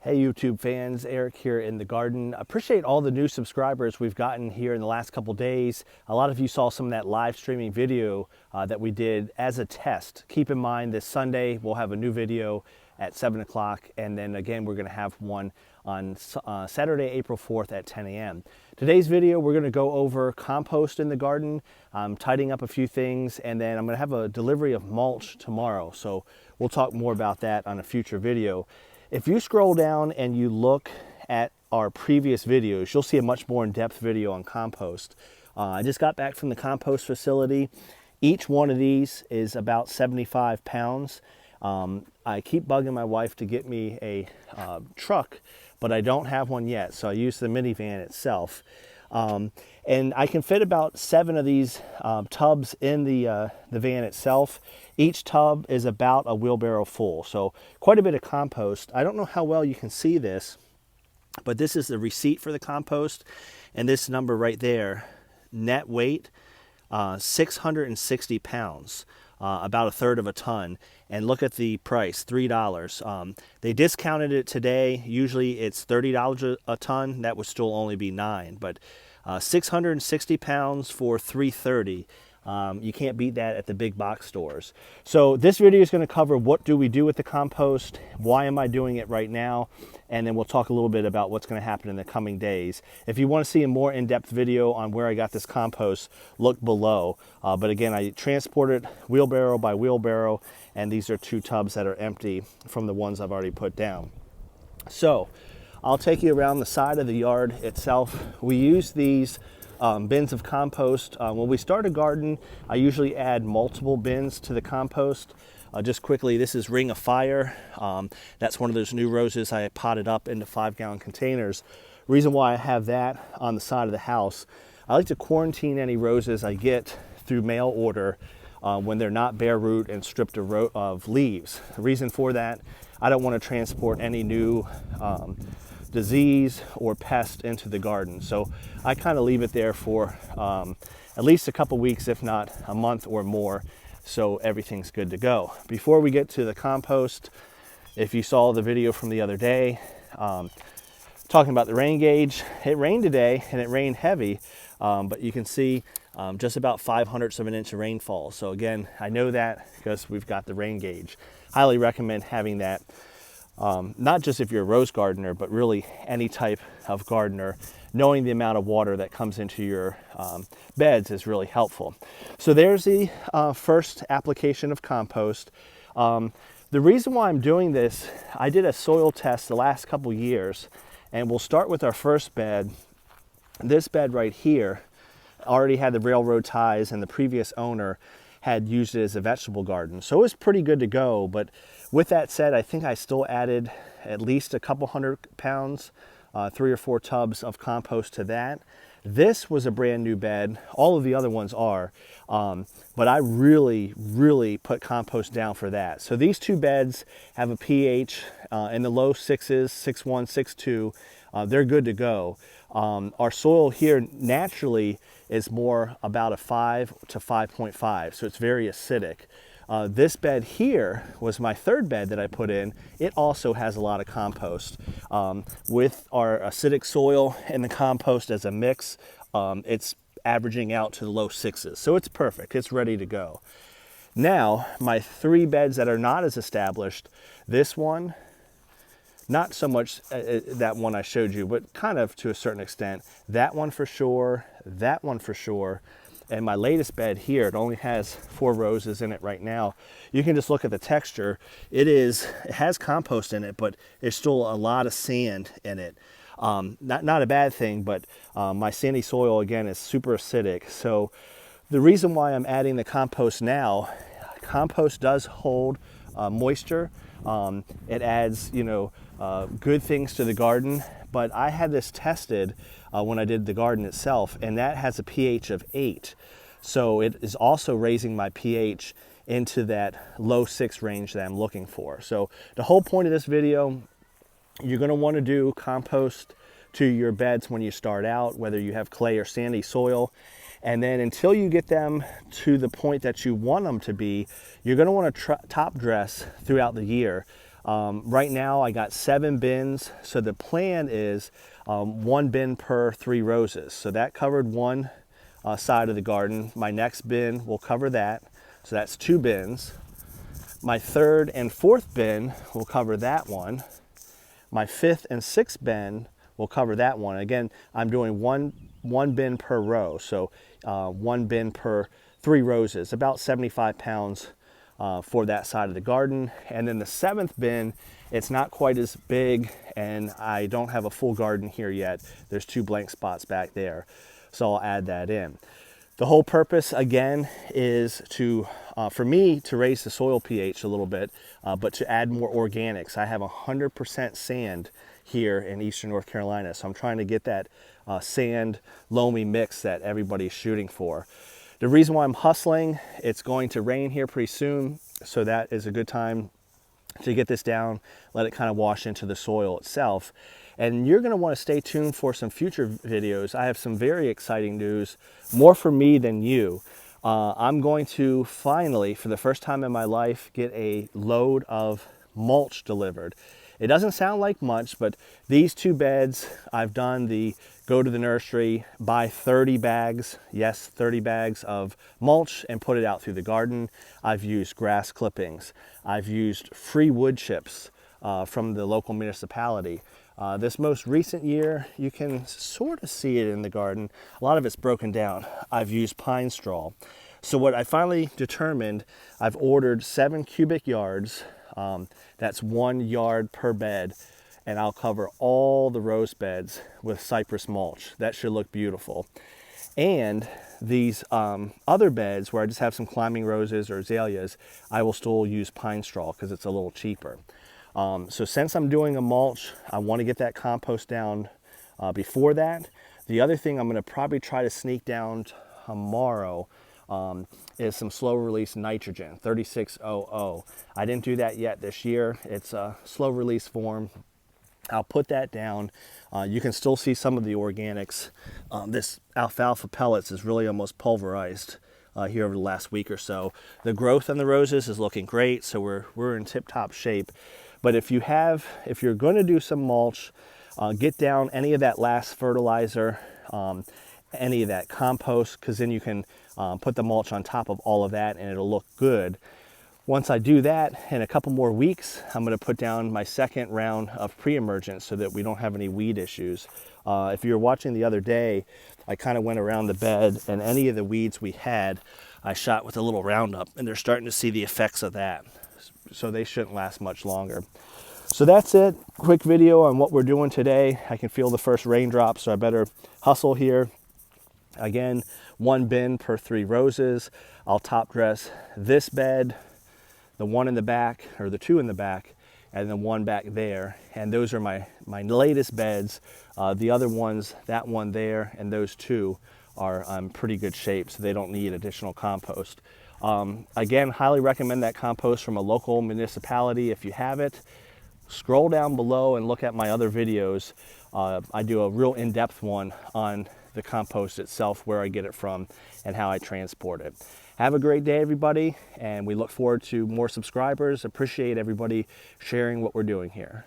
Hey YouTube fans, Eric here in the garden. Appreciate all the new subscribers we've gotten here in the last couple days. A lot of you saw some of that live streaming video that we did as a test. Keep in mind this Sunday we'll have a new video at 7 o'clock, and then again we're going to have one on Saturday, April 4th at 10 a.m. Today's video we're going to go over compost in the garden, tidying up a few things, and then I'm going to have a delivery of mulch tomorrow. So we'll talk more about that on a future video. If you scroll down and you look at our previous videos, you'll see a much more in-depth video on compost. I just got back from the compost facility. Each one of these is about 75 pounds. I keep bugging my wife to get me a truck, but I don't have one yet, so I use the minivan itself. And I can fit about 7 of these tubs in the van itself. Each tub is about a wheelbarrow full, so quite a bit of compost. I don't know how well you can see this, but this is the receipt for the compost, and this number right there, net weight, 660 pounds, about a third of a ton. And look at the price, $3. They discounted it today. Usually it's $30 a ton. That would still only be $9, but 660 pounds for $330. You can't beat that at the big box stores. So this video is going to cover what do we do with the compost, why am I doing it right now, and then we'll talk a little bit about what's going to happen in the coming days. If you want to see a more in-depth video on where I got this compost, look below. But again, I transported wheelbarrow by wheelbarrow, and these are 2 tubs that are empty from the ones I've already put down. So I'll take you around the side of the yard itself. We use these bins of compost. When we start a garden, I usually add multiple bins to the compost. Just quickly, this is Ring of Fire. That's one of those new roses I potted up into 5-gallon containers. Reason why I have that on the side of the house, I like to quarantine any roses I get through mail order when they're not bare root and stripped of leaves. The reason for that, I don't want to transport any new disease or pest into the garden. So I kind of leave it there for at least a couple weeks, if not a month or more, so everything's good to go. Before we get to the compost, if you saw the video from the other day, talking about the rain gauge, it rained today and it rained heavy, but you can see just about 0.05 of an inch of rainfall. So again, I know that because we've got the rain gauge. Highly recommend having that. Not just if you're a rose gardener, but really any type of gardener. Knowing the amount of water that comes into your beds is really helpful. So there's the first application of compost. The reason why I'm doing this, I did a soil test the last couple years, and we'll start with our first bed. This bed right here already had the railroad ties, and the previous owner had used it as a vegetable garden. So it was pretty good to go, but with that said, I think I still added at least a couple 100 pounds, 3 or 4 tubs of compost to that. This was a brand new bed. All of the other ones are, but I really put compost down for that. So these 2 beds have a pH in the low 6s, 6.1, 6.2. They're good to go. Our soil here naturally is more about a 5 to 5.5, so it's very acidic. This bed here was my 3rd bed that I put in. It also has a lot of compost. With our acidic soil and the compost as a mix, it's averaging out to the low 6s, so it's perfect. It's ready to go. Now, my 3 beds that are not as established, this one, not so much that one I showed you, but kind of to a certain extent. That one for sure, that one for sure. And my latest bed here, it only has 4 roses in it right now. You can just look at the texture. It has compost in it, but there's still a lot of sand in it. Not a bad thing, but my sandy soil, again, is super acidic. So the reason why I'm adding the compost now, compost does hold moisture. It adds, good things to the garden, but I had this tested when I did the garden itself, and that has a pH of 8. So it is also raising my pH into that low 6 range that I'm looking for. So the whole point of this video, you're going to want to do compost to your beds when you start out, whether you have clay or sandy soil. And then until you get them to the point that you want them to be, you're going to want to top dress throughout the year. Right now I got 7 bins, so the plan is 1 bin per 3 roses. So that covered one side of the garden. My next bin will cover that, so that's 2 bins. My 3rd and 4th bin will cover that one. My 5th and 6th bin will cover that one. Again, I'm doing one bin per row, so 1 bin per 3 roses, about 75 pounds for that side of the garden. And then the 7th bin, it's not quite as big, and I don't have a full garden here yet. There's 2 blank spots back there, so I'll add that in. The whole purpose, again, is to, for me, to raise the soil pH a little bit, but to add more organics. I have 100% sand here in eastern North Carolina, so I'm trying to get that sand loamy mix that everybody's shooting for. The reason why I'm hustling, it's going to rain here pretty soon, so that is a good time to get this down, let it kind of wash into the soil itself. And you're going to want to stay tuned for some future videos. I have some very exciting news, more for me than you. I'm going to finally, for the first time in my life, get a load of mulch delivered. It doesn't sound like much, but these 2 beds, I've done the go to the nursery, buy 30 bags, yes, 30 bags of mulch and put it out through the garden. I've used grass clippings. I've used free wood chips from the local municipality. This most recent year, you can sort of see it in the garden. A lot of it's broken down. I've used pine straw. So what I finally determined, I've ordered 7 cubic yards. That's 1 yard per bed, and I'll cover all the rose beds with cypress mulch. That should look beautiful. And these other beds where I just have some climbing roses or azaleas, I will still use pine straw because it's a little cheaper. So since I'm doing a mulch, I want to get that compost down before that. The other thing I'm going to probably try to sneak down tomorrow is some slow release nitrogen, 3600. I didn't do that yet this year. It's a slow release form. I'll put that down. You can still see some of the organics. This alfalfa pellets is really almost pulverized here over the last week or so. The growth on the roses is looking great, so we're in tip-top shape. But if you're going to do some mulch, get down any of that last fertilizer, any of that compost, because then you can put the mulch on top of all of that and it'll look good. Once I do that, in a couple more weeks, I'm going to put down my 2nd round of pre-emergence so that we don't have any weed issues. If you were watching the other day, I kind of went around the bed, and any of the weeds we had, I shot with a little Roundup, and they're starting to see the effects of that. So they shouldn't last much longer. So that's it. Quick video on what we're doing today. I can feel the first raindrops, so I better hustle here. Again, 1 bin per 3 roses. I'll top dress this bed, the one in the back, or the 2 in the back, and then 1 back there. And those are my latest beds. The other ones, that one there and those 2 are in pretty good shape, so they don't need additional compost. Again, highly recommend that compost from a local municipality if you have it. Scroll down below and look at my other videos. I do a real in-depth one on the compost itself, where I get it from and how I transport it. Have a great day, everybody, and we look forward to more subscribers. Appreciate everybody sharing what we're doing here.